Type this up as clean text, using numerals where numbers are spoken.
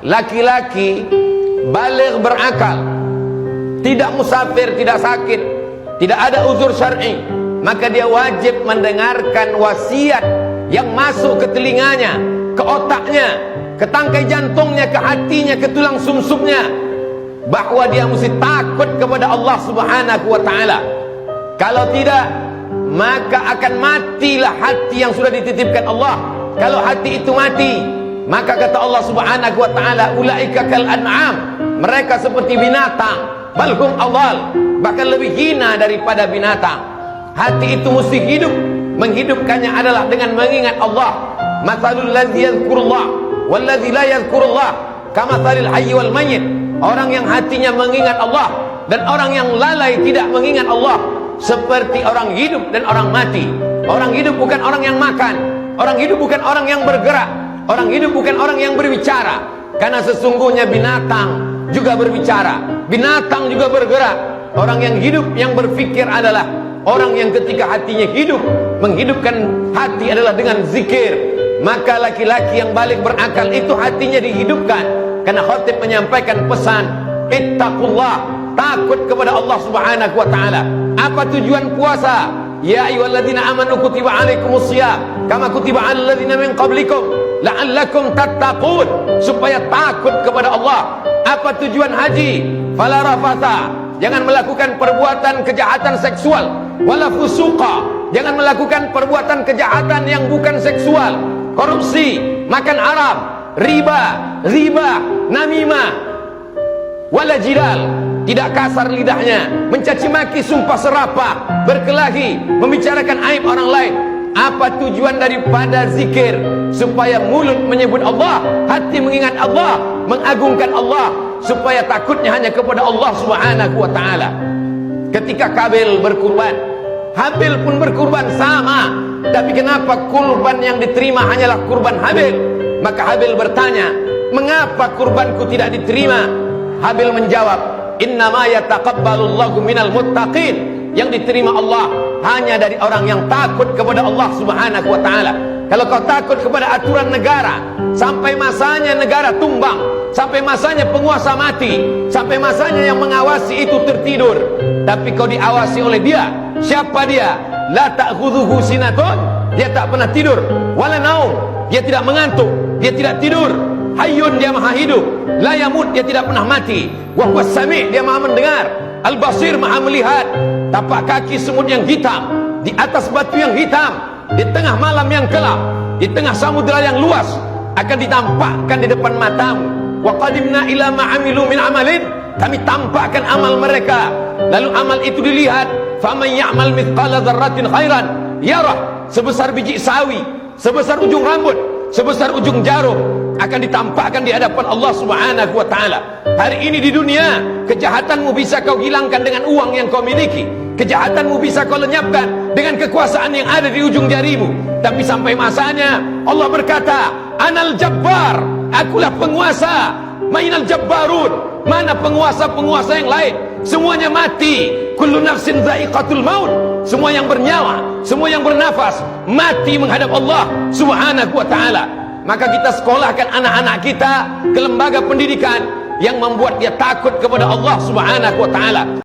laki-laki baligh berakal, tidak musafir, tidak sakit, tidak ada uzur syar'i, maka dia wajib mendengarkan wasiat yang masuk ke telinganya, ke otaknya, ke tangkai jantungnya, ke hatinya, ke tulang sumsumnya, bahwa dia mesti takut kepada Allah Subhanahu wa ta'ala. Kalau tidak, maka akan matilah hati yang sudah dititipkan Allah. Kalau hati itu mati, maka kata Allah Subhanahu wa ta'ala, ulaika kal an'am, mereka seperti binatang, balhum adall, bahkan lebih hina daripada binatang. Hati itu mesti hidup. Menghidupkannya adalah dengan mengingat Allah. Mathalul ladzi yadhkurullah wal ladzi la yadhkurullah kamathalil hayy wal mayyit. Orang yang hatinya mengingat Allah dan orang yang lalai tidak mengingat Allah seperti orang hidup dan orang mati. Orang hidup bukan orang yang makan, orang hidup bukan orang yang bergerak, orang hidup bukan orang yang berbicara. Karena sesungguhnya binatang juga berbicara, binatang juga bergerak. Orang yang hidup, yang berfikir adalah orang yang ketika hatinya hidup. Menghidupkan hati adalah dengan zikir. Maka laki-laki yang balik berakal itu hatinya dihidupkan. Karena khatib menyampaikan pesan, ittaqullah, takut kepada Allah Subhanahu wa ta'ala. Apa tujuan puasa? Ya ayyuhalladzina amanu kutiba alaikumus shiyam kama kutiba alal ladzina min qablikum la'allakum tattaqun, supaya takut kepada Allah. Apa tujuan haji? Fala rafatha, jangan melakukan perbuatan kejahatan seksual, wala fusuqa, jangan melakukan perbuatan kejahatan yang bukan seksual, korupsi, makan haram, riba, namimah, wala jidal, tidak kasar lidahnya, mencaci maki, sumpah serapah, berkelahi, membicarakan aib orang lain. Apa tujuan daripada zikir? Supaya mulut menyebut Allah, hati mengingat Allah, mengagungkan Allah, supaya takutnya hanya kepada Allah Subhanahu wa ta'ala. Ketika Kabil berkurban, Habil pun berkurban sama. Tapi kenapa kurban yang diterima hanyalah kurban Habil? Maka Habil bertanya, mengapa kurbanku tidak diterima? Habil menjawab, innama yataqabbalullahu minal muttaqin. Yang diterima Allah hanya dari orang yang takut kepada Allah Subhanahu wa ta'ala. Kalau kau takut kepada aturan negara, sampai masanya negara tumbang, sampai masanya penguasa mati, sampai masanya yang mengawasi itu tertidur, tapi kau diawasi oleh dia. Siapa dia? La ta'khudhuhu sinatun, dia tak pernah tidur, wala naum, dia tidak mengantuk, dia tidak tidur. Hayyun, dia maha hidup. La yamut, dia tidak pernah mati. Wa huwas sami', dia maha mendengar. Al-basir, maha melihat. Tapak kaki semut yang hitam, di atas batu yang hitam, di tengah malam yang gelap, di tengah samudera yang luas, akan ditampakkan di depan matamu. Wa qadimna ila ma 'amilu min 'amalin, kami tampakkan amal mereka, lalu amal itu dilihat. Faman ya'mal mithqala dzarratin khairan yarah, sebesar biji sawi, sebesar ujung rambut, sebesar ujung jarum, akan ditampakkan di hadapan Allah Subhanahu wa ta'ala. Hari ini di dunia, kejahatanmu bisa kau hilangkan dengan uang yang kau miliki, kejahatanmu bisa kau lenyapkan dengan kekuasaan yang ada di ujung jarimu. Tapi sampai masanya Allah berkata, Anal Jabbar, akulah penguasa. Mainal Jabbarun, mana penguasa-penguasa yang lain? Semuanya mati. Kullu nafsin dha'iqatul maut, semua yang bernyawa, semua yang bernafas mati menghadap Allah Subhanahu wa ta'ala. Maka kita sekolahkan anak-anak kita ke lembaga pendidikan yang membuat dia takut kepada Allah Subhanahu wa ta'ala.